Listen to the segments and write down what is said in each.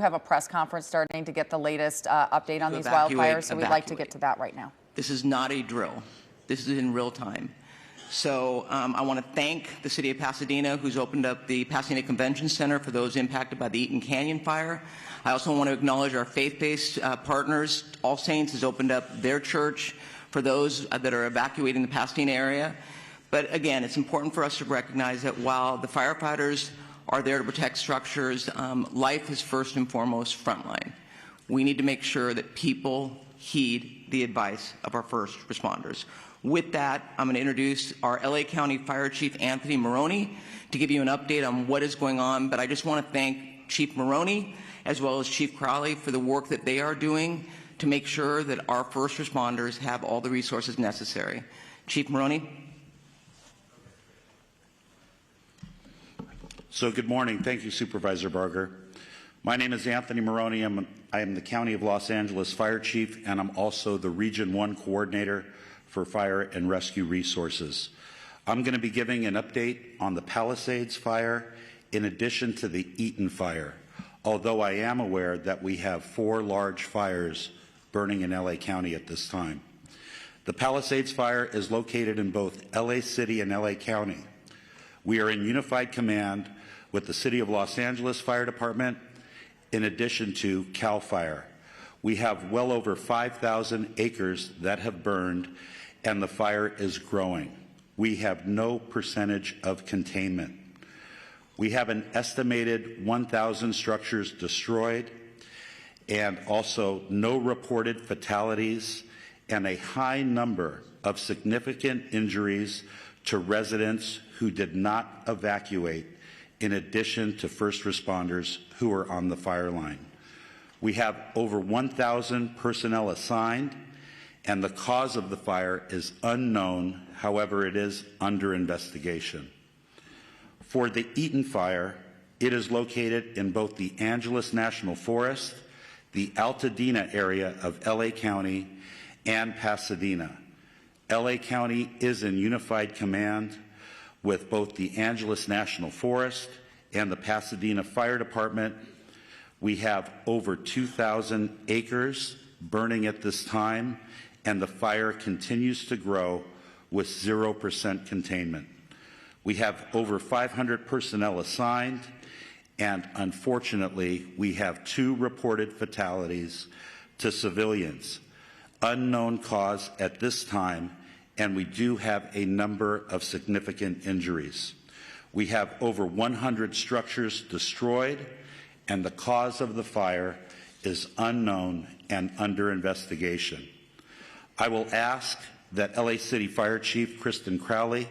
have a press conference starting to get the latest update on these wildfires, so we'd like to get to that right now. This is not a drill. This is in real time. So I want to thank the City of Pasadena, who's opened up the Pasadena Convention Center for those impacted by the Eaton Canyon fire. I also want to acknowledge our faith-based partners. All Saints has opened up their church for those that are evacuating the Pasadena area. But again, it's important for us to recognize that while the firefighters are there to protect structures, life is first and foremost frontline. We need to make sure that people heed the advice of our first responders. With that, I'm going to introduce our LA County Fire Chief, Anthony Maroney, to give you an update on what is going on. But I just want to thank Chief Maroney as well as Chief Crowley for the work that they are doing to make sure that our first responders have all the resources necessary. Chief Maroney. So good morning. Thank you, Supervisor Barger. My name is Anthony Maroney. I am the County of Los Angeles Fire Chief, and I'm also the Region 1 Coordinator for Fire and Rescue Resources. I'm going to be giving an update on the Palisades fire in addition to the Eaton fire, although I am aware that we have 4 large fires burning in LA County at this time. The Palisades fire is located in both LA City and LA County. We are in unified command with the City of Los Angeles Fire Department in addition to CAL FIRE. We have well over 5,000 acres that have burned, and the fire is growing. We have no percentage of containment. We have an estimated 1,000 structures destroyed and also no reported fatalities and a high number of significant injuries to residents who did not evacuate, in addition to first responders who are on the fire line. We have over 1,000 personnel assigned, and the cause of the fire is unknown. However, it is under investigation. For the Eaton fire, it is located in both the Angeles National Forest, the Altadena area of LA County, and Pasadena. LA County is in unified command with both the Angeles National Forest and the Pasadena Fire Department. We have over 2,000 acres burning at this time, and the fire continues to grow with 0% containment. We have over 500 personnel assigned, and unfortunately, we have 2 reported fatalities to civilians. Unknown cause at this time, and we do have a number of significant injuries. We have over 100 structures destroyed, and the cause of the fire is unknown and under investigation. I will ask that LA City Fire Chief Kristen Crowley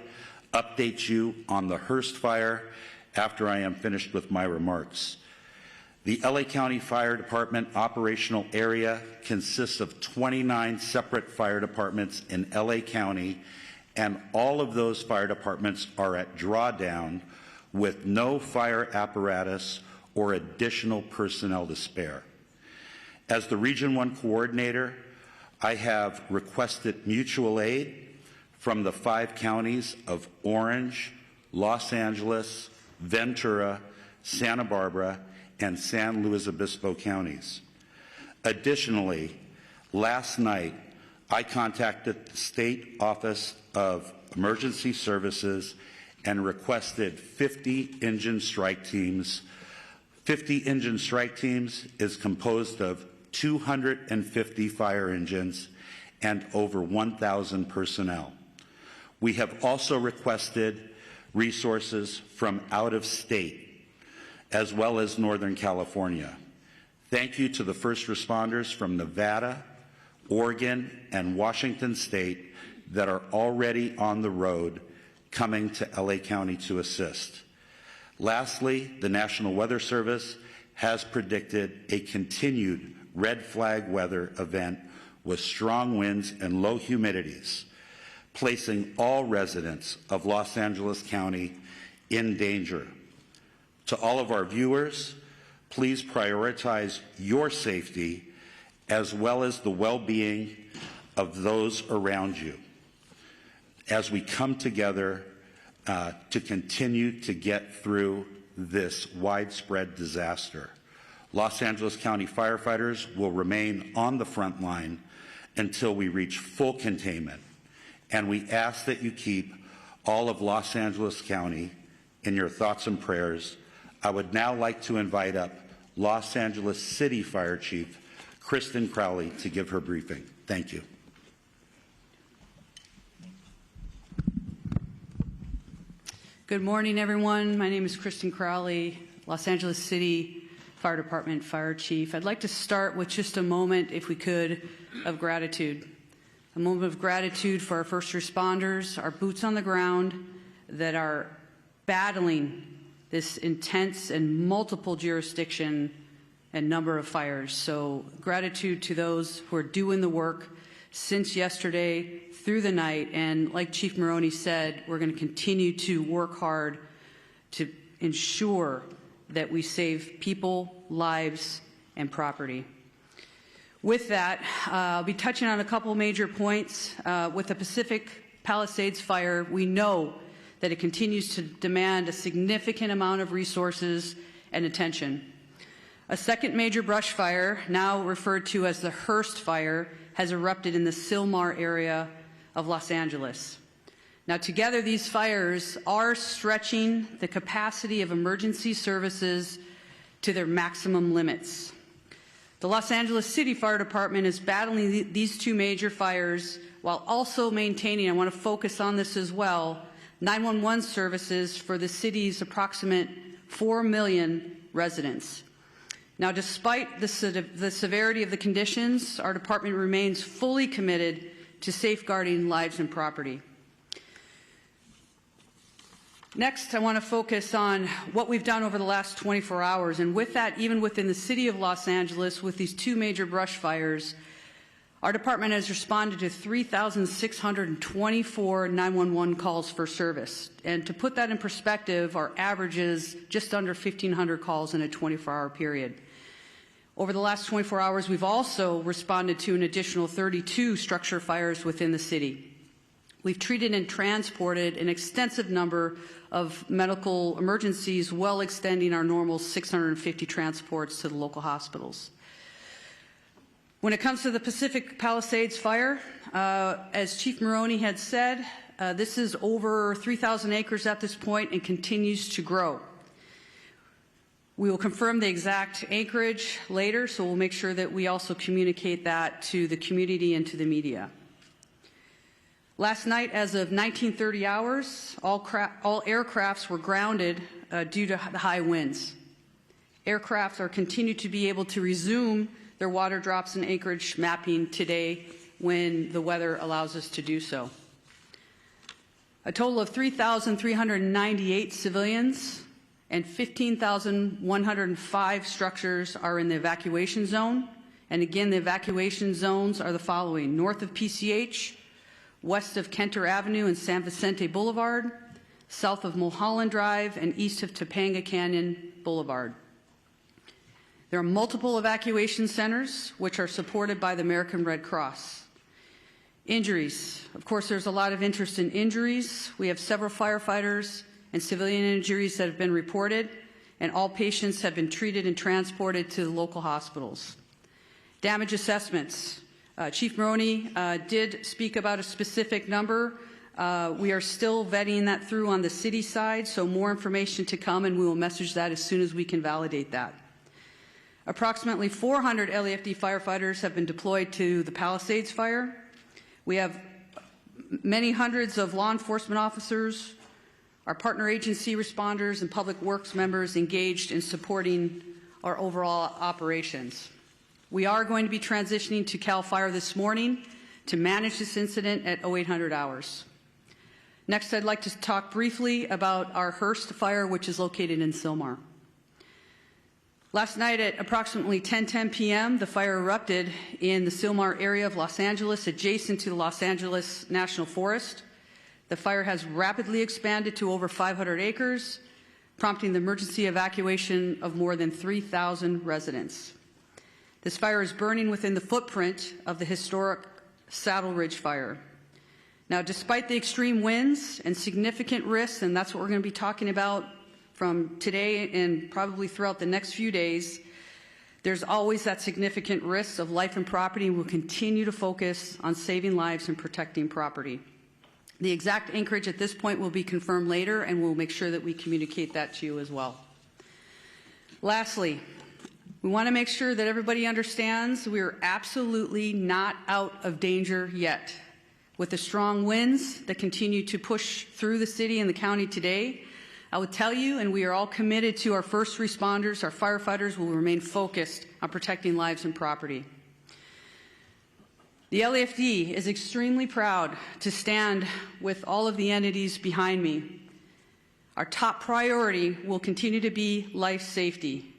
update you on the Hurst fire after I am finished with my remarks. The LA County Fire Department operational area consists of 29 separate fire departments in LA County, and all of those fire departments are at drawdown with no fire apparatus or additional personnel to spare. As the Region 1 Coordinator, I have requested mutual aid from the 5 counties of Orange, Los Angeles, Ventura, Santa Barbara, and San Luis Obispo counties. Additionally, last night, I contacted the State Office of Emergency Services and requested 50 engine strike teams. 50 engine strike teams is composed of 250 fire engines and over 1,000 personnel. We have also requested resources from out of state, as well as Northern California. Thank you to the first responders from Nevada, Oregon, and Washington State that are already on the road coming to LA County to assist. Lastly, the National Weather Service has predicted a continued red flag weather event with strong winds and low humidities, placing all residents of Los Angeles County in danger. To all of our viewers, please prioritize your safety as well as the well-being of those around you as we come together to continue to get through this widespread disaster. Los Angeles County firefighters will remain on the front line until we reach full containment, and we ask that you keep all of Los Angeles County in your thoughts and prayers. I would now like to invite up Los Angeles City Fire Chief Kristen Crowley to give her briefing. Thank you. Good morning, everyone. My name is Kristen Crowley, Los Angeles City Fire Department Fire Chief. I'd like to start with just a moment, if we could, of gratitude. A moment of gratitude for our first responders, our boots on the ground that are battling this intense and multiple jurisdiction and number of fires. So gratitude to those who are doing the work since yesterday through the night. And like Chief Maroney said, we're going to continue to work hard to ensure that we save people, lives, and property. With that, I'll be touching on a couple major points. With the Pacific Palisades fire, we know that it continues to demand a significant amount of resources and attention. A second major brush fire, now referred to as the Hurst fire, has erupted in the Sylmar area of Los Angeles. Now, together, these fires are stretching the capacity of emergency services to their maximum limits. The Los Angeles City Fire Department is battling these two major fires while also maintaining, I want to focus on this as well, 911 services for the city's approximate 4 million residents. Now, despite the severity of the conditions, our department remains fully committed to safeguarding lives and property. Next, I want to focus on what we've done over the last 24 hours. And with that, even within the city of Los Angeles, with these two major brush fires, our department has responded to 3,624 911 calls for service. And to put that in perspective, our average is just under 1,500 calls in a 24-hour period. Over the last 24 hours, we've also responded to an additional 32 structure fires within the city. We've treated and transported an extensive number of medical emergencies, well extending our normal 650 transports to the local hospitals. When it comes to the Pacific Palisades fire, as Chief Maroney had said, this is over 3,000 acres at this point and continues to grow. We will confirm the exact acreage later, so we'll make sure that we also communicate that to the community and to the media. Last night, as of 1930 hours, all aircrafts were grounded due to the high winds. Aircraft are continued to be able to resume their water drops and acreage mapping today when the weather allows us to do so. A total of 3,398 civilians and 15,105 structures are in the evacuation zone. And again, the evacuation zones are the following: north of PCH, west of Kenter Avenue and San Vicente Boulevard, south of Mulholland Drive, and east of Topanga Canyon Boulevard. There are multiple evacuation centers which are supported by the American Red Cross. Injuries. Of course, there's a lot of interest in injuries. We have several firefighters and civilian injuries that have been reported, and all patients have been treated and transported to the local hospitals. Damage assessments. Chief Maroney did speak about a specific number. We are still vetting that through on the city side, so more information to come, and we will message that as soon as we can validate that. Approximately 400 LAFD firefighters have been deployed to the Palisades fire. We have many hundreds of law enforcement officers, our partner agency responders, and public works members engaged in supporting our overall operations. We are going to be transitioning to CAL FIRE this morning to manage this incident at 0800 hours. Next, I'd like to talk briefly about our Hurst fire, which is located in Sylmar. Last night at approximately 10:10 p.m., the fire erupted in the Sylmar area of Los Angeles, adjacent to the Los Angeles National Forest. The fire has rapidly expanded to over 500 acres, prompting the emergency evacuation of more than 3,000 residents. This fire is burning within the footprint of the historic Saddle Ridge fire. Now, despite the extreme winds and significant risks, and that's what we're going to be talking about from today and probably throughout the next few days, There's always that significant risk of life and property, and we'll continue to focus on saving lives and protecting property. The exact anchorage at this point will be confirmed later, and we'll make sure that we communicate that to you as well. Lastly, we want to make sure that everybody understands we are absolutely not out of danger yet. With the strong winds that continue to push through the city and the county today, I would tell you, and we are all committed to our first responders, our firefighters will remain focused on protecting lives and property. The LAFD is extremely proud to stand with all of the entities behind me. Our top priority will continue to be life safety,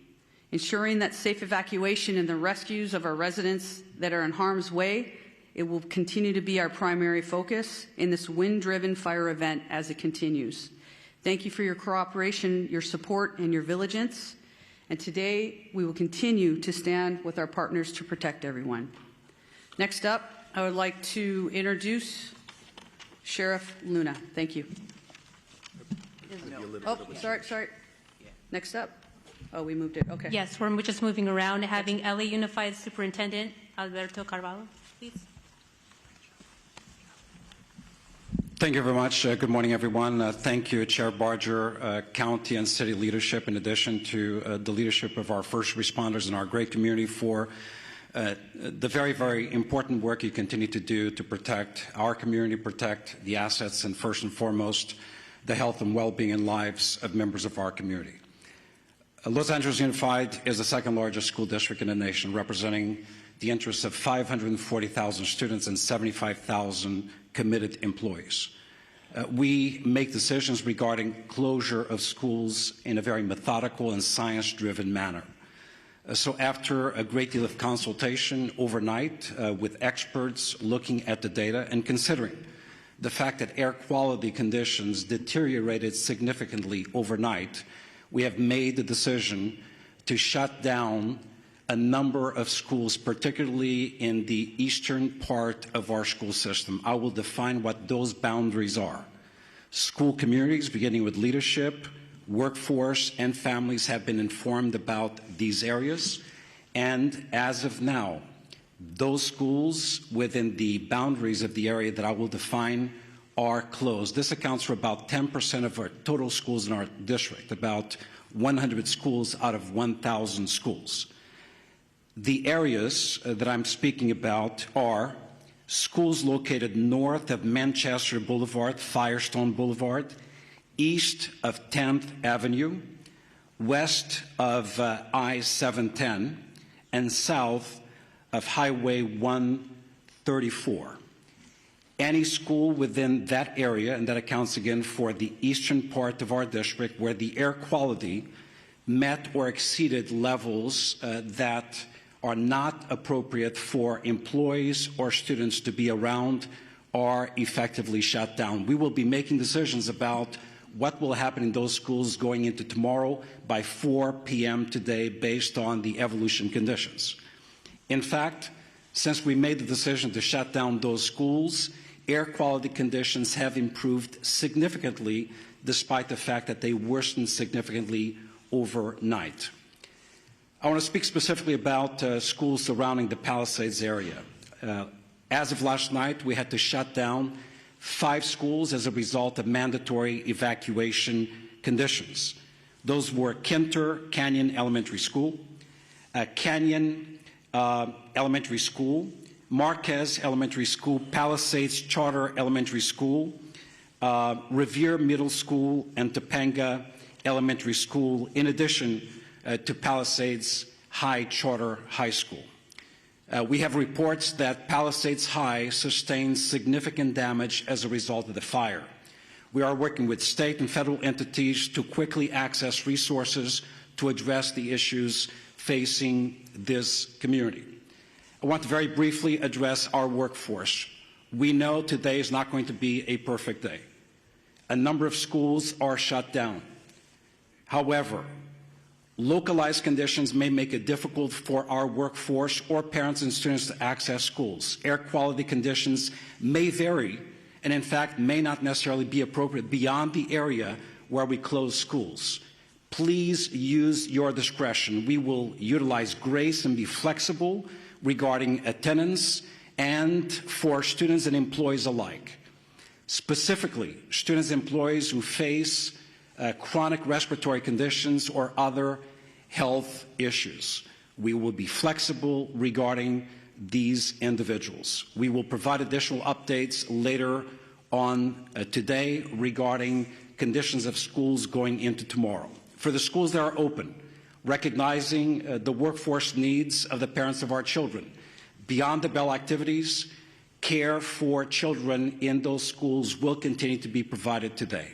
ensuring that safe evacuation and the rescues of our residents that are in harm's way. It will continue to be our primary focus in this wind-driven fire event as it continues. Thank you for your cooperation, your support, and your vigilance. And today, we will continue to stand with our partners to protect everyone. Next up, I would like to introduce Sheriff Luna. Thank you. Oh, sorry. Next up. Oh, we moved it. Okay. Yes, we're just moving around, having LA Unified Superintendent Alberto Carvalho, please. Thank you very much. Good morning, everyone. Thank you, Chair Barger, county and city leadership, in addition to the leadership of our first responders in our great community for the very, very important work you continue to do to protect our community, protect the assets, and first and foremost, the health and well-being and lives of members of our community. Los Angeles Unified is the second largest school district in the nation, representing the interests of 540,000 students and 75,000 committed employees. We make decisions regarding closure of schools in a very methodical and science-driven manner. So after a great deal of consultation overnight with experts looking at the data and considering the fact that air quality conditions deteriorated significantly overnight, we have made the decision to shut down a number of schools, particularly in the eastern part of our school system. I will define what those boundaries are. School communities, beginning with leadership, workforce, and families, have been informed about these areas. And as of now, those schools within the boundaries of the area that I will define are closed. This accounts for about 10% of our total schools in our district, about 100 schools out of 1,000 schools. The areas that I'm speaking about are schools located north of Manchester Boulevard, Firestone Boulevard, east of 10th Avenue, west of I-710, and south of Highway 134. Any school within that area, and that accounts again for the eastern part of our district, where the air quality met or exceeded levels that are not appropriate for employees or students to be around, are effectively shut down. We will be making decisions about what will happen in those schools going into tomorrow by 4 p.m. today based on the evolution conditions. In fact, since we made the decision to shut down those schools, air quality conditions have improved significantly despite the fact that they worsened significantly overnight. I want to speak specifically about schools surrounding the Palisades area. As of last night, we had to shut down 5 schools as a result of mandatory evacuation conditions. Those were Kinter Canyon Elementary School, Canyon Elementary School, Marquez Elementary School, Palisades Charter Elementary School, Revere Middle School, and Topanga Elementary School, in addition to Palisades High Charter High School. We have reports that Palisades High sustained significant damage as a result of the fire. We are working with state and federal entities to quickly access resources to address the issues facing this community. I want to very briefly address our workforce. We know today is not going to be a perfect day. A number of schools are shut down. However, localized conditions may make it difficult for our workforce or parents and students to access schools. Air quality conditions may vary and, in fact, may not necessarily be appropriate beyond the area where we close schools. please use your discretion. We will utilize grace and be flexible regarding attendance and for students and employees alike. Specifically, students and employees who face chronic respiratory conditions or other health issues. We will be flexible regarding these individuals. We will provide additional updates later on today regarding conditions of schools going into tomorrow. For the schools that are open, recognizing the workforce needs of the parents of our children, beyond the bell activities, care for children in those schools will continue to be provided today.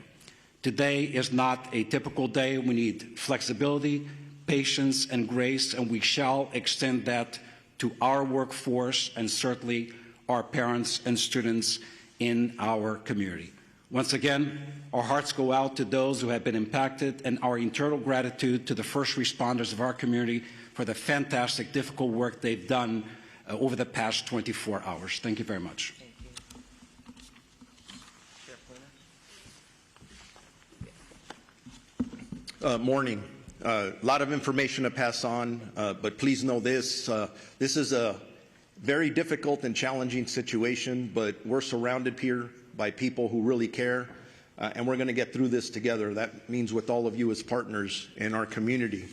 Today is not a typical day. We need flexibility, patience, and grace, and we shall extend that to our workforce and certainly our parents and students in our community. Once again, our hearts go out to those who have been impacted, and our eternal gratitude to the first responders of our community for the fantastic, difficult work they've done over the past 24 hours. Thank you very much. Morning. A lot of information to pass on, but please know this. This is a very difficult and challenging situation, but we're surrounded here by people who really care, and we're going to get through this together. That means with all of you as partners in our community.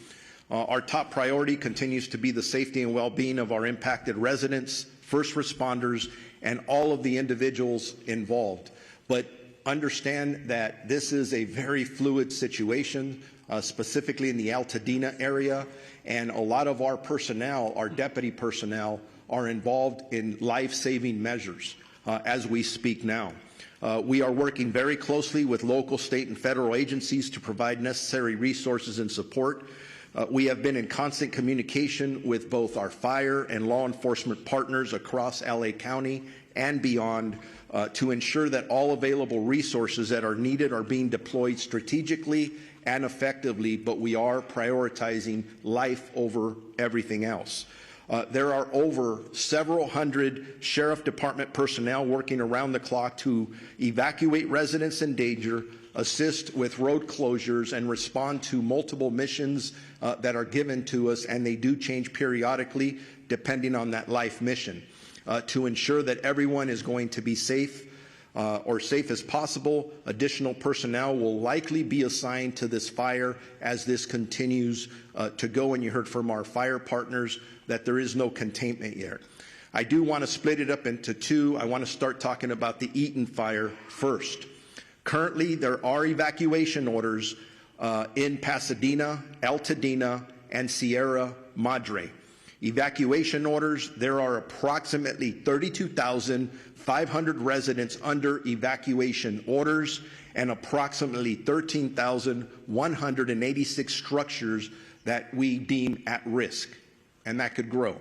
Our top priority continues to be the safety and well-being of our impacted residents, first responders, and all of the individuals involved. But understand that this is a very fluid situation, specifically in the Altadena area, and a lot of our personnel, our deputy personnel, are involved in life-saving measures as we speak now. We are working very closely with local, state, and federal agencies to provide necessary resources and support. We have been in constant communication with both our fire and law enforcement partners across LA County and beyond to ensure that all available resources that are needed are being deployed strategically and effectively, but we are prioritizing life over everything else. There are over several hundred Sheriff Department personnel working around the clock to evacuate residents in danger, assist with road closures, and respond to multiple missions that are given to us, and they do change periodically depending on that life mission. To ensure that everyone is going to be safe or safe as possible, additional personnel will likely be assigned to this fire as this continues to go, and you heard from our fire partners that there is no containment yet. I do want to split it up into two. I want to start talking about the Eaton fire first. Currently, there are evacuation orders in Pasadena, Altadena, and Sierra Madre. Evacuation orders, there are approximately 32,500 residents under evacuation orders and approximately 13,186 structures that we deem at risk, and that could grow.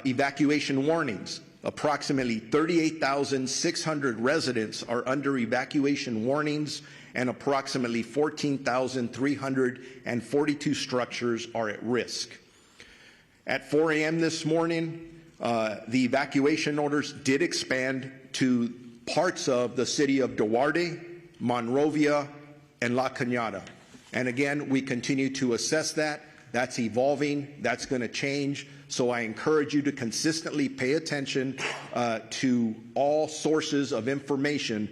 Evacuation warnings, approximately 38,600 residents are under evacuation warnings and approximately 14,342 structures are at risk. At 4 a.m. this morning, the evacuation orders did expand to parts of the city of Duarte, Monrovia, and La Cañada. And again, we continue to assess that. That's evolving. That's going to change. So I encourage you to consistently pay attention to all sources of information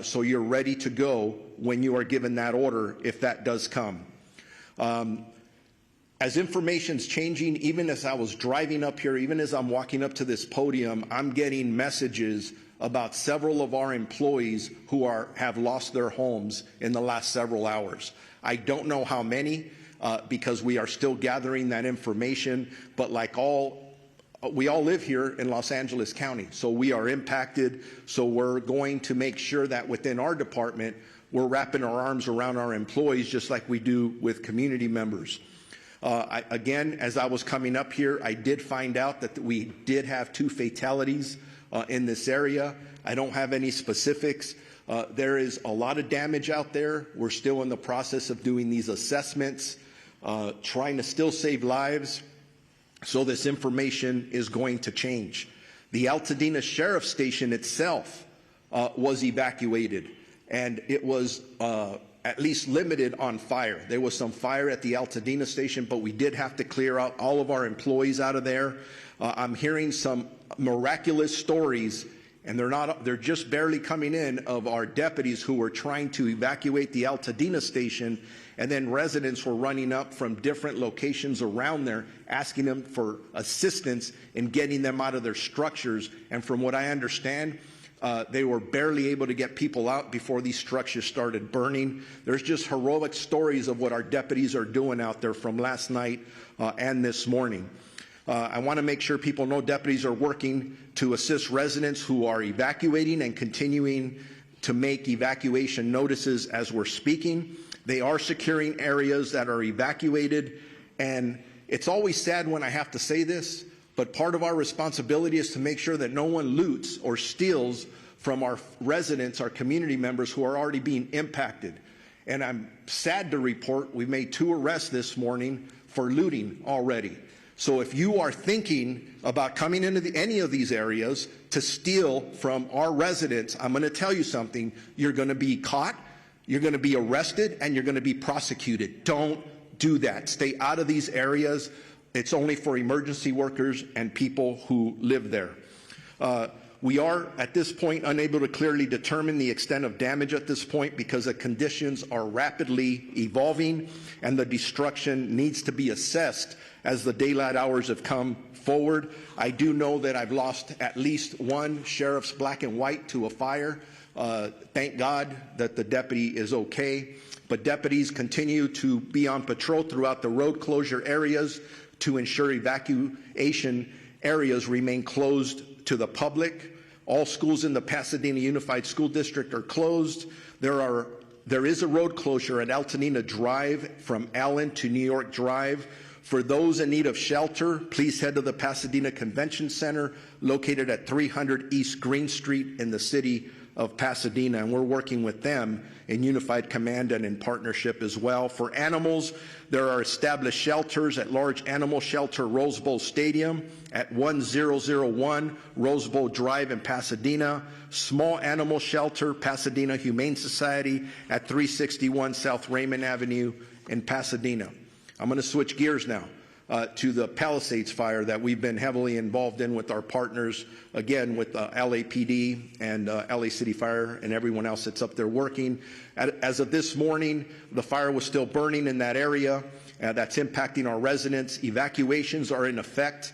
so you're ready to go when you are given that order, if that does come. As information's changing, even as I was driving up here, even as I'm walking up to this podium, I'm getting messages about several of our employees who have lost their homes in the last several hours. I don't know how many because we are still gathering that information, but like we all live here in Los Angeles County, so we are impacted. So we're going to make sure that within our department, we're wrapping our arms around our employees just like we do with community members. Again, as I was coming up here, I did find out that we did have 2 fatalities in this area. I don't have any specifics. There is a lot of damage out there. We're still in the process of doing these assessments, trying to still save lives. So this information is going to change. The Altadena Sheriff's Station itself was evacuated, and it was at least limited on fire. There was some fire at the Altadena station, but we did have to clear out all of our employees out of there. I'm hearing some miraculous stories, and they're just barely coming in, of our deputies who were trying to evacuate the Altadena station, and then residents were running up from different locations around there asking them for assistance in getting them out of their structures. And from what I understand, they were barely able to get people out before these structures started burning. There's just heroic stories of what our deputies are doing out there from last night and this morning. I want to make sure people know deputies are working to assist residents who are evacuating and continuing to make evacuation notices as we're speaking. They are securing areas that are evacuated, and it's always sad when I have to say this, but part of our responsibility is to make sure that no one loots or steals from our residents, our community members who are already being impacted. And I'm sad to report we made 2 arrests this morning for looting already. So if you are thinking about coming into any of these areas to steal from our residents, I'm going to tell you something. You're going to be caught, you're going to be arrested, and you're going to be prosecuted. Don't do that. Stay out of these areas. It's only for emergency workers and people who live there. We are, at this point, unable to clearly determine the extent of damage at this point because the conditions are rapidly evolving and the destruction needs to be assessed as the daylight hours have come forward. I do know that I've lost at least 1 sheriff's black and white to a fire. Thank God that the deputy is okay. But deputies continue to be on patrol throughout the road closure areas to ensure evacuation areas remain closed to the public. All schools in the Pasadena Unified School District are closed. There is a road closure at Altadena Drive from Allen to New York Drive. For those in need of shelter, please head to the Pasadena Convention Center located at 300 East Green Street in the city of Pasadena, and we're working with them in Unified Command and in partnership as well. For animals, there are established shelters at Large Animal Shelter Rose Bowl Stadium at 1001 Rose Bowl Drive in Pasadena, Small Animal Shelter Pasadena Humane Society at 361 South Raymond Avenue in Pasadena. I'm going to switch gears now to the Palisades fire that we've been heavily involved in with our partners, again, with LAPD and LA City Fire and everyone else that's up there working. As of this morning, the fire was still burning in that area. That's impacting our residents. Evacuations are in effect,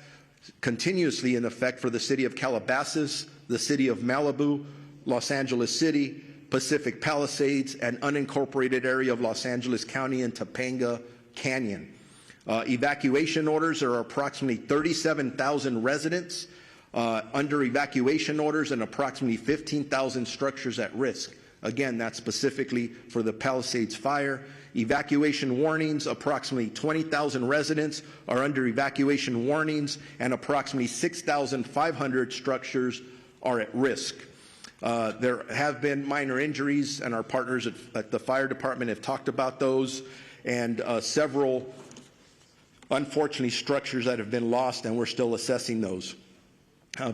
continuously in effect for the city of Calabasas, the city of Malibu, Los Angeles City, Pacific Palisades, and unincorporated area of Los Angeles County and Topanga Canyon. Evacuation orders, there are approximately 37,000 residents under evacuation orders and approximately 15,000 structures at risk. Again, that's specifically for the Palisades fire. Evacuation warnings, approximately 20,000 residents are under evacuation warnings and approximately 6,500 structures are at risk. There have been minor injuries, and our partners at the fire department have talked about those, and several, unfortunately, structures that have been lost, and we're still assessing those.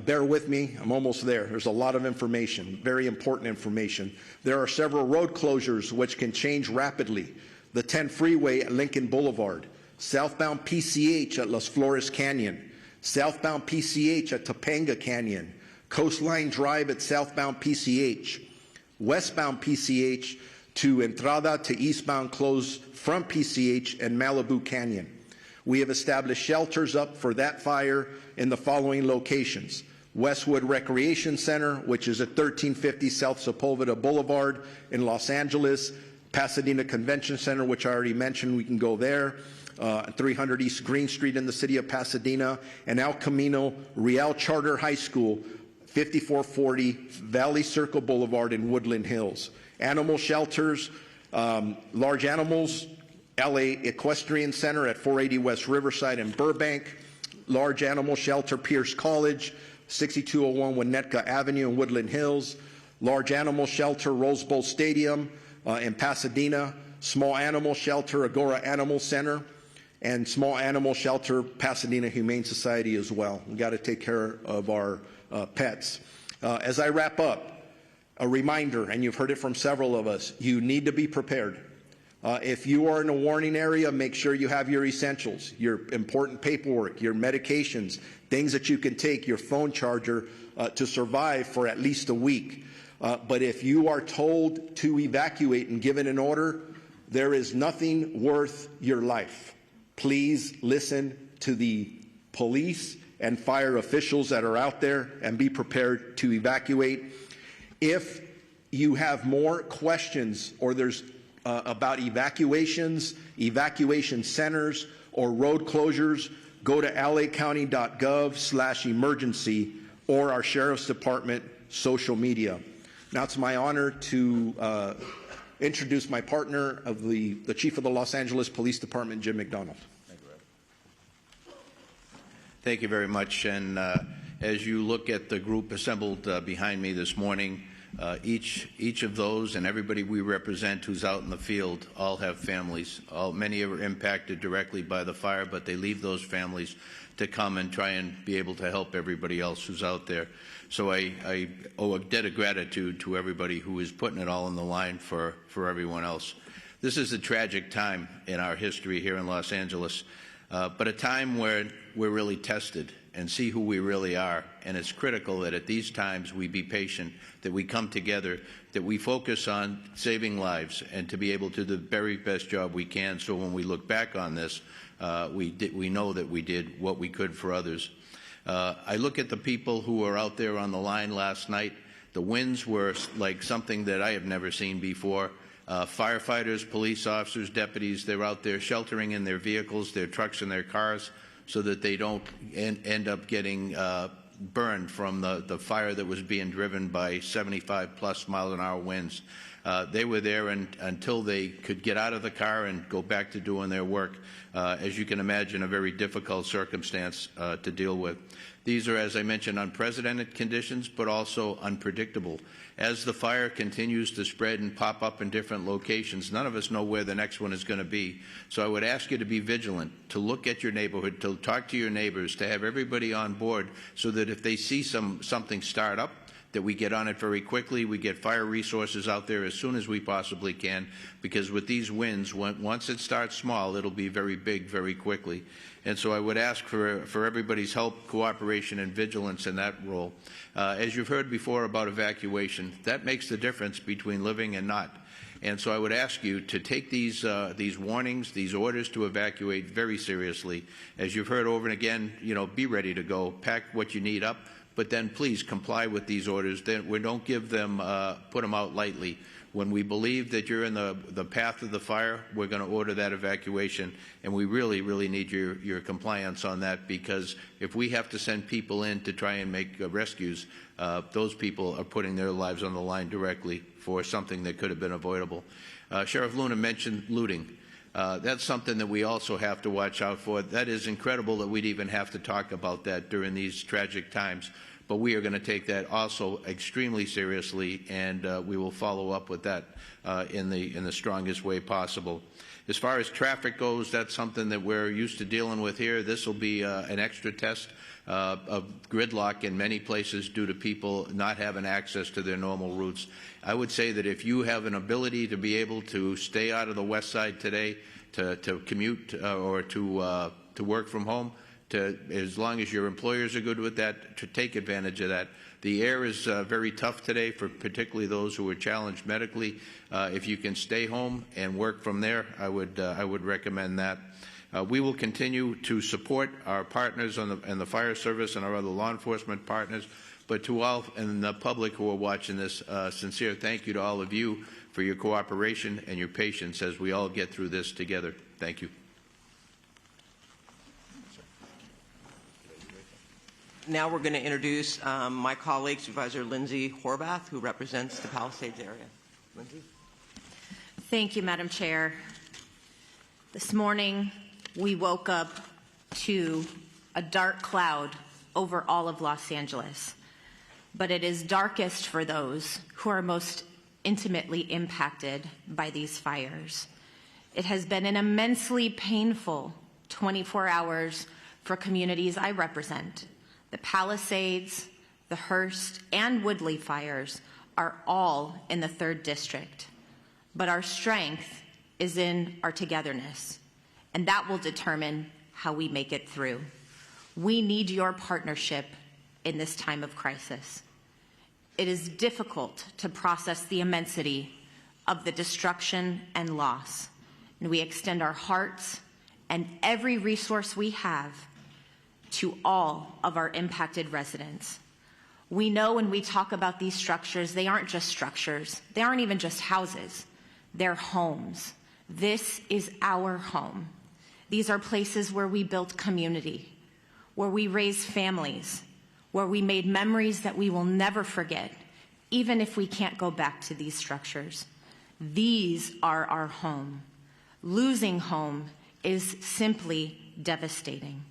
Bear with me, I'm almost there. There's a lot of information, very important information. There are several road closures which can change rapidly. The 10 freeway at Lincoln Boulevard, southbound PCH at Las Flores Canyon, southbound PCH at Topanga Canyon, Coastline Drive at southbound PCH, westbound PCH to Entrada to eastbound closed from PCH and Malibu Canyon. We have established shelters up for that fire in the following locations. Westwood Recreation Center, which is at 1350 South Sepulveda Boulevard in Los Angeles. Pasadena Convention Center, which I already mentioned, we can go there. 300 East Green Street in the city of Pasadena. And El Camino Real Charter High School, 5440 Valley Circle Boulevard in Woodland Hills. Animal shelters, large animals, LA Equestrian Center at 480 West Riverside in Burbank, large animal shelter Pierce College, 6201 Winnetka Avenue in Woodland Hills, large animal shelter Rose Bowl Stadium in Pasadena, small animal shelter Agora Animal Center, and small animal shelter Pasadena Humane Society as well. We've got to take care of our pets. As I wrap up, A reminder, and you've heard it from several of us, you need to be prepared. If you are in a warning area, make sure you have your essentials, your important paperwork, your medications, things that you can take, your phone charger to survive for at least a week. But if you are told to evacuate and given an order, there is nothing worth your life. Please listen to the police and fire officials that are out there and be prepared to evacuate. If you have more questions or there's about evacuations, evacuation centers, or road closures, go to lacounty.gov/emergency or our Sheriff's Department social media. Now it's my honor to introduce my partner of the Chief of the Los Angeles Police Department, Jim McDonald. Thank you very much. And as you look at the group assembled behind me this morning, each of those and everybody we represent who's out in the field all have families. Many are impacted directly by the fire, but they leave those families to come and try and be able to help everybody else who's out there. So I owe a debt of gratitude to everybody who is putting it all on the line for everyone else. This is a tragic time in our history here in Los Angeles, but a time where we're really tested and see who we really are. And it's critical that at these times we be patient, that we come together, that we focus on saving lives and to be able to do the very best job we can, so when we look back on this, we know that we did what we could for others. I look at the people who were out there on the line last night. The winds were like something that I have never seen before. Firefighters, police officers, deputies, they're out there sheltering in their vehicles, their trucks and their cars, so that they don't end up getting burned from the fire that was being driven by 75+ mile-an-hour winds. They were there until they could get out of the car and go back to doing their work. As you can imagine, a very difficult circumstance to deal with. These are, as I mentioned, unprecedented conditions, but also unpredictable. As the fire continues to spread and pop up in different locations, none of us know where the next one is going to be. So I would ask you to be vigilant, to look at your neighborhood, to talk to your neighbors, to have everybody on board so that if they see something start up, that we get on it very quickly. We get fire resources out there as soon as we possibly can, because with these winds, once it starts small, it'll be very big very quickly. And so I would ask for everybody's help, cooperation, and vigilance in that role. As you've heard before about evacuation, that makes the difference between living and not. And so I would ask you to take these warnings, these orders to evacuate very seriously. As you've heard over and again, be ready to go, pack what you need up, but then please comply with these orders. We don't give them, put them out lightly. When we believe that you're in the path of the fire, we're going to order that evacuation, and we really, really need your compliance on that, because if we have to send people in to try and make rescues, those people are putting their lives on the line directly for something that could have been avoidable. Sheriff Luna mentioned looting. That's something that we also have to watch out for. That is incredible that we'd even have to talk about that during these tragic times. But we are going to take that also extremely seriously, and we will follow up with that in the strongest way possible. As far as traffic goes, that's something that we're used to dealing with here. This will be an extra test of gridlock in many places due to people not having access to their normal routes. I would say that if you have an ability to be able to stay out of the west side today, to commute or to work from home, as long as your employers are good with that, to take advantage of that. The air is very tough today for particularly those who are challenged medically. If you can stay home and work from there, I would recommend that. We will continue to support our partners in the fire service and our other law enforcement partners. But to all and the public who are watching this, sincere thank you to all of you for your cooperation and your patience as we all get through this together. Thank you. Now we're going to introduce my colleague, Supervisor Lindsay Horvath, who represents the Palisades area. Lindsay? Thank you, Madam Chair. This morning, we woke up to a dark cloud over all of Los Angeles, but it is darkest for those who are most intimately impacted by these fires. It has been an immensely painful 24 hours for communities I represent. The Palisades, the Hurst, and Woodley fires are all in the 3rd District, but our strength is in our togetherness, and that will determine how we make it through. We need your partnership in this time of crisis. It is difficult to process the immensity of the destruction and loss, and we extend our hearts and every resource we have to all of our impacted residents. We know when we talk about these structures, they aren't just structures. They aren't even just houses. They're homes. This is our home. These are places where we built community, where we raised families, where we made memories that we will never forget, even if we can't go back to these structures. These are our home. Losing home is simply devastating.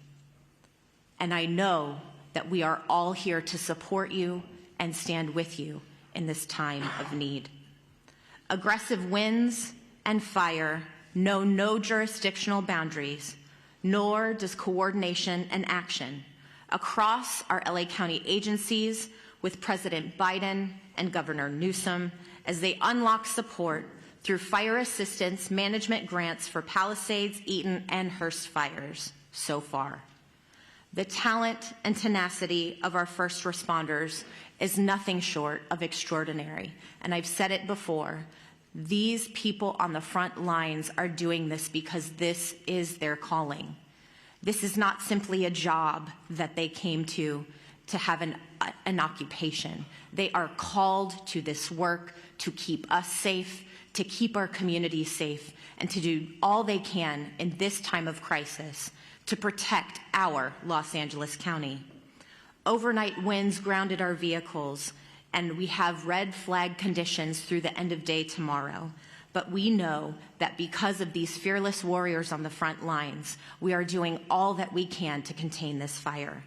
And I know that we are all here to support you and stand with you in this time of need. Aggressive winds and fire know no jurisdictional boundaries, nor does coordination and action across our LA County agencies with President Biden and Governor Newsom as they unlock support through fire assistance management grants for Palisades, Eaton, and Hurst fires so far. The talent and tenacity of our first responders is nothing short of extraordinary. And I've said it before, these people on the front lines are doing this because this is their calling. This is not simply a job that they came to have an occupation. They are called to this work to keep us safe, to keep our community safe, and to do all they can in this time of crisis to protect our Los Angeles County. Overnight winds grounded our vehicles, and we have red flag conditions through the end of day tomorrow. But we know that because of these fearless warriors on the front lines, we are doing all that we can to contain this fire.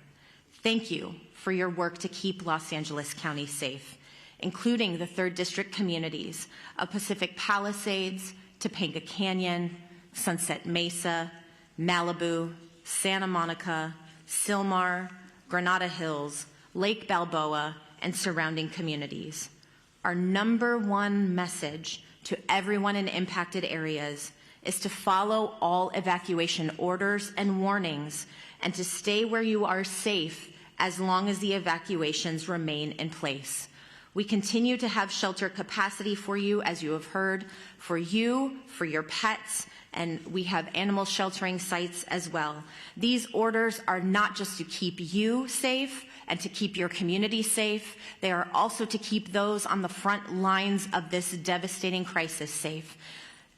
Thank you for your work to keep Los Angeles County safe, including the 3rd District communities of Pacific Palisades, Topanga Canyon, Sunset Mesa, Malibu, Santa Monica, Sylmar, Granada Hills, Lake Balboa, and surrounding communities. Our #1 message to everyone in impacted areas is to follow all evacuation orders and warnings and to stay where you are safe as long as the evacuations remain in place. We continue to have shelter capacity for you, as you have heard, for you, for your pets, and we have animal sheltering sites as well. These orders are not just to keep you safe and to keep your community safe, they are also to keep those on the front lines of this devastating crisis safe.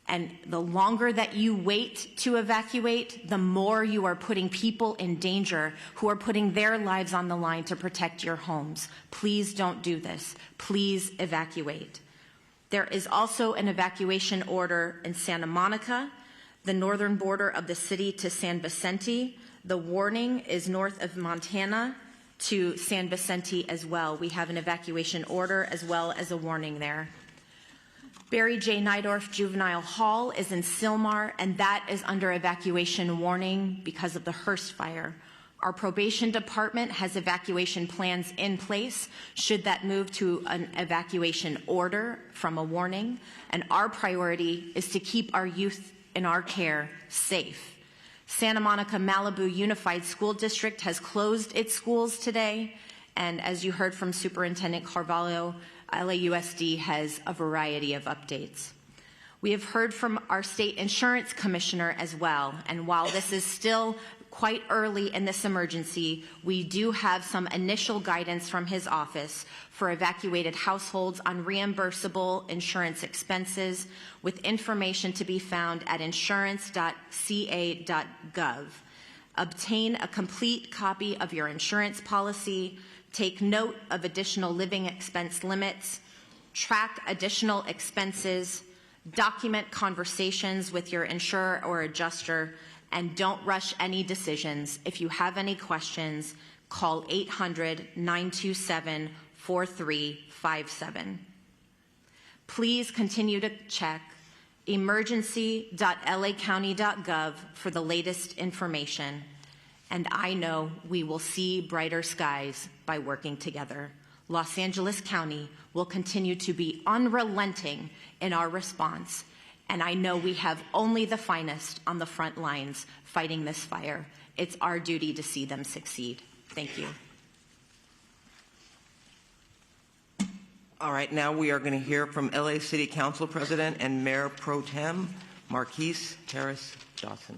And the longer that you wait to evacuate, the more you are putting people in danger who are putting their lives on the line to protect your homes. Please don't do this. Please evacuate. There is also an evacuation order in Santa Monica, the northern border of the city to San Vicente. The warning is north of Montana to San Vicente as well. We have an evacuation order as well as a warning there. Barry J. Nydorf Juvenile Hall is in Sylmar, and that is under evacuation warning because of the Hurst fire. Our probation department has evacuation plans in place should that move to an evacuation order from a warning, and our priority is to keep our youth in our care safe. Santa Monica Malibu Unified School District has closed its schools today, and as you heard from Superintendent Carvalho, LAUSD has a variety of updates. We have heard from our state insurance commissioner as well, and while this is still quite early in this emergency, we do have some initial guidance from his office for evacuated households on reimbursable insurance expenses, with information to be found at insurance.ca.gov. Obtain a complete copy of your insurance policy, take note of additional living expense limits, track additional expenses, document conversations with your insurer or adjuster, and don't rush any decisions. If you have any questions, call 800-927-4357. Please continue to check emergency.lacounty.gov for the latest information. And I know we will see brighter skies by working together. Los Angeles County will continue to be unrelenting in our response, and I know we have only the finest on the front lines fighting this fire. It's our duty to see them succeed. Thank you. All right, now we are going to hear from LA City Council President and Mayor Pro Tem Marquise Harris Johnson.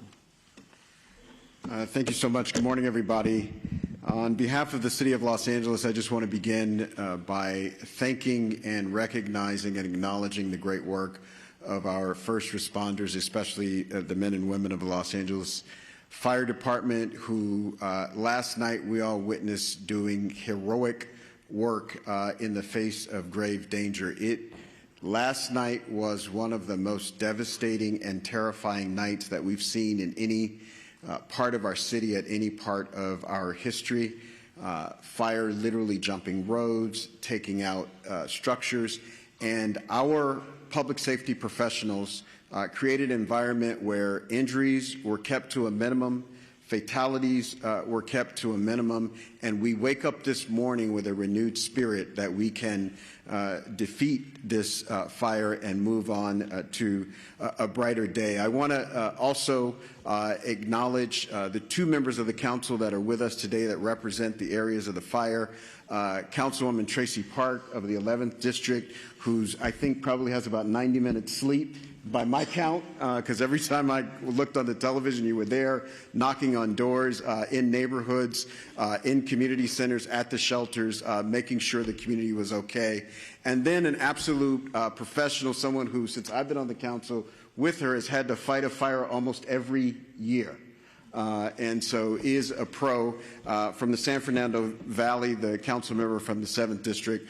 Thank you so much. Good morning, everybody. On behalf of the City of Los Angeles, I just want to begin by thanking and recognizing and acknowledging the great work of our first responders, especially the men and women of the Los Angeles Fire Department, who last night we all witnessed doing heroic work in the face of grave danger. Last night was one of the most devastating and terrifying nights that we've seen in any part of our city at any part of our history. Fire literally jumping roads, taking out structures, and our public safety professionals created an environment where injuries were kept to a minimum, fatalities were kept to a minimum, and we wake up this morning with a renewed spirit that we can defeat this fire and move on to a brighter day. I want to also acknowledge the two members of the council that are with us today that represent the areas of the fire. Councilwoman Tracy Park of the 11th District, who's I think probably has about 90 minutes sleep by my count, because every time I looked on the television, you were there knocking on doors in neighborhoods, in community centers, at the shelters, making sure the community was okay. And then an absolute professional, someone who, since I've been on the council with her, has had to fight a fire almost every year. And so is a pro from the San Fernando Valley, the council member from the 7th District,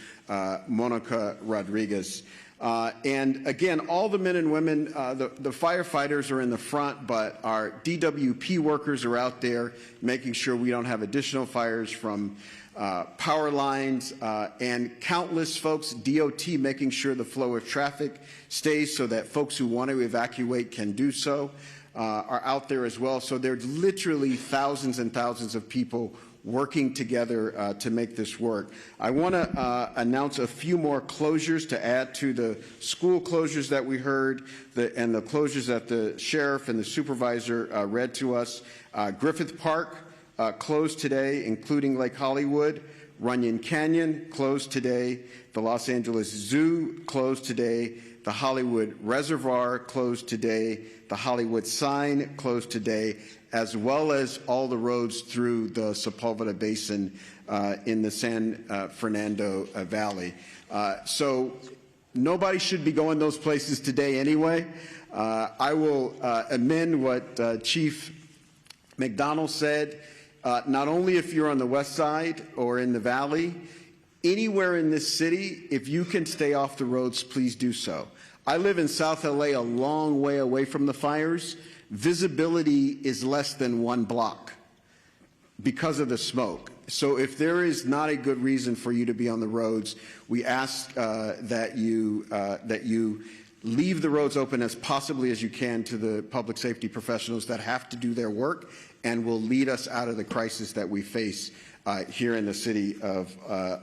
Monica Rodriguez. And again, all the men and women, the firefighters are in the front, but our DWP workers are out there making sure we don't have additional fires from power lines, and countless folks, DOT, making sure the flow of traffic stays so that folks who want to evacuate can do so, are out there as well. So there's literally thousands and thousands of people working together to make this work. I want to announce a few more closures to add to the school closures that we heard and the closures that the sheriff and the supervisor read to us. Griffith Park closed today, including Lake Hollywood. Runyon Canyon closed today. The Los Angeles Zoo closed today. The Hollywood Reservoir closed today. The Hollywood Sign closed today, as well as all the roads through the Sepulveda Basin in the San Fernando Valley. So nobody should be going those places today anyway. I will amend what Chief McDonald said. Not only if you're on the west side or in the valley, anywhere in this city, if you can stay off the roads, please do so. I live in South LA, a long way away from the fires. Visibility is less than 1 block because of the smoke. So if there is not a good reason for you to be on the roads, we ask that you leave the roads open as possibly as you can to the public safety professionals that have to do their work and will lead us out of the crisis that we face here in the city of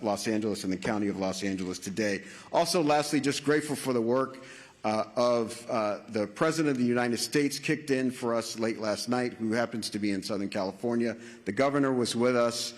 Los Angeles and the county of Los Angeles today. Also, lastly, just grateful for the work of the President of the United States, kicked in for us late last night, who happens to be in Southern California. The governor was with us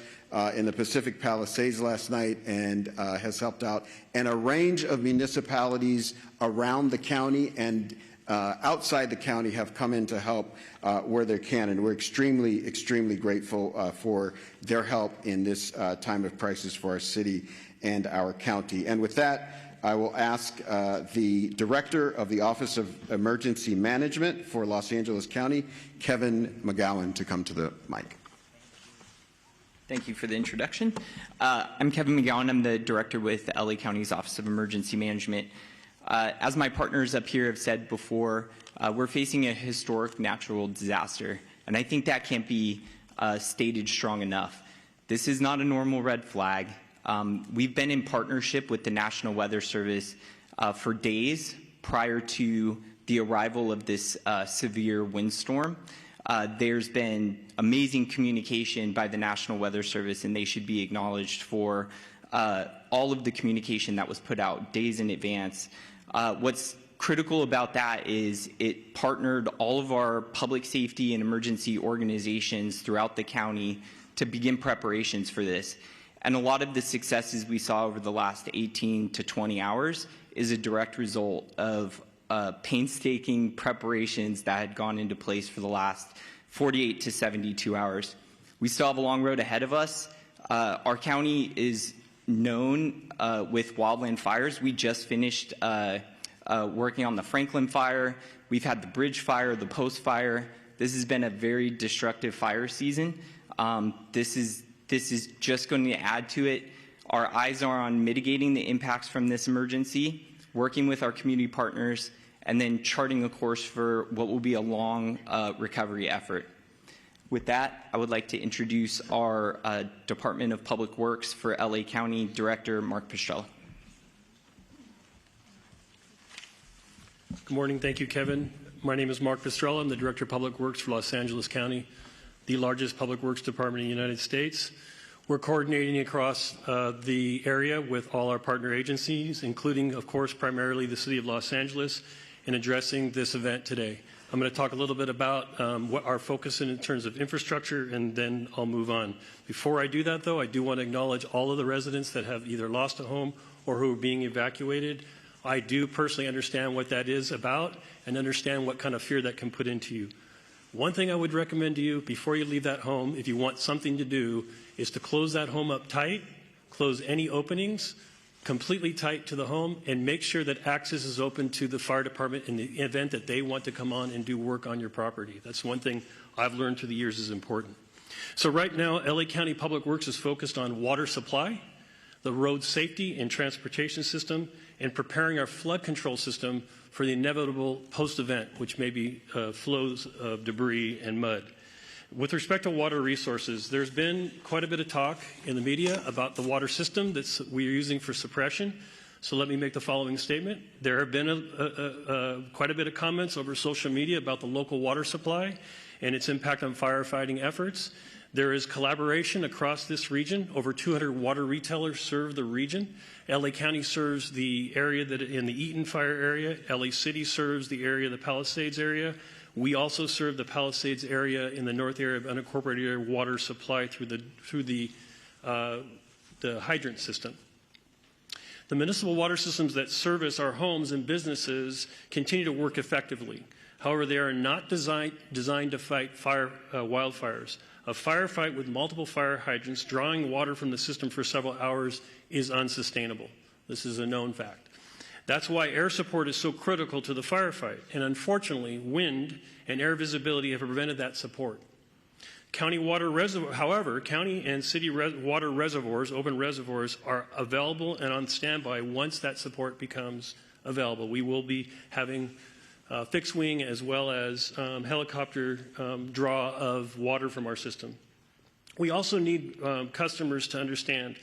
in the Pacific Palisades last night and has helped out. And a range of municipalities around the county and outside the county have come in to help where they can, and we're extremely, extremely grateful for their help in this time of crisis for our city and our county. And with that, I will ask the Director of the Office of Emergency Management for Los Angeles County, Kevin McGowan, to come to the mic. Thank you for the introduction. I'm Kevin McGowan. I'm the Director with LA County's Office of Emergency Management. As my partners up here have said before, we're facing a historic natural disaster, and I think that can't be stated strong enough. This is not a normal red flag. We've been in partnership with the National Weather Service for days prior to the arrival of this severe windstorm. There's been amazing communication by the National Weather Service, and they should be acknowledged for all of the communication that was put out days in advance. What's critical about that is it partnered all of our public safety and emergency organizations throughout the county to begin preparations for this. And a lot of the successes we saw over the last 18 to 20 hours is a direct result of painstaking preparations that had gone into place for the last 48 to 72 hours. We still have a long road ahead of us. Our county is known with wildland fires. We just finished working on the Franklin fire. We've had the Bridge fire, the Post fire. This has been a very destructive fire season. This is just going to add to it. Our eyes are on mitigating the impacts from this emergency, working with our community partners, and then charting a course for what will be a long recovery effort. With that, I would like to introduce our Department of Public Works for LA County Director, Mark Pistrella. Good morning. Thank you, Kevin. My name is Mark Pistrella. I'm the Director of Public Works for Los Angeles County, the largest public works department in the United States. We're coordinating across the area with all our partner agencies, including, of course, primarily the City of Los Angeles, in addressing this event today. I'm going to talk a little bit about what our focus is in terms of infrastructure, and then I'll move on. Before I do that, though, I do want to acknowledge all of the residents that have either lost a home or who are being evacuated. I do personally understand what that is about and understand what kind of fear that can put into you. One thing I would recommend to you before you leave that home, if you want something to do, is to close that home up tight, close any openings, completely tight to the home, and make sure that access is open to the fire department in the event that they want to come on and do work on your property. That's one thing I've learned through the years is important. So right now, LA County Public Works is focused on water supply, the road safety and transportation system, and preparing our flood control system for the inevitable post-event, which may be flows of debris and mud. With respect to water resources, there's been quite a bit of talk in the media about the water system that we're using for suppression. So let me make the following statement. There have been quite a bit of comments over social media about the local water supply and its impact on firefighting efforts. There is collaboration across this region. Over 200 water retailers serve the region. LA County serves the area that in the Eaton fire area. LA City serves the area of the Palisades area. We also serve the Palisades area in the north area of unincorporated area water supply through the hydrant system. The municipal water systems that service our homes and businesses continue to work effectively. However, they are not designed to fight wildfires. A firefight with multiple fire hydrants drawing water from the system for several hours is unsustainable. This is a known fact. That's why air support is so critical to the firefight. And unfortunately, wind and air visibility have prevented that support. County water reservoir, however, county and city water reservoirs, open reservoirs, are available and on standby once that support becomes available. We will be having fixed wing as well as helicopter draw of water from our system. We also need customers to understand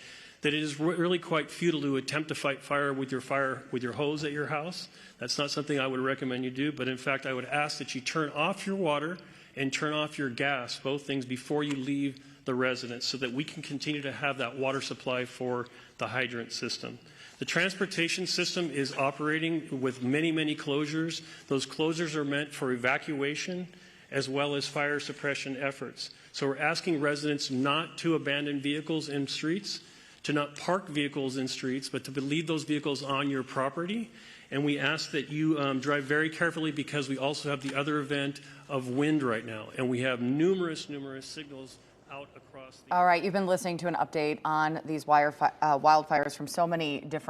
that it is really quite futile to attempt to fight fire with your hose at your house. That's not something I would recommend you do, but in fact I would ask that you turn off your water and turn off your gas, both things, before you leave the residence so that we can continue to have that water supply for the hydrant system. The transportation system is operating with many, many closures. Those closures are meant for evacuation as well as fire suppression efforts. So we're asking residents not to abandon vehicles in streets, to not park vehicles in streets, but to leave those vehicles on your property. And we ask that you drive very carefully because we also have the other event of wind right now. And we have numerous signals out across the... All right, you've been listening to an update on these wildfires from so many different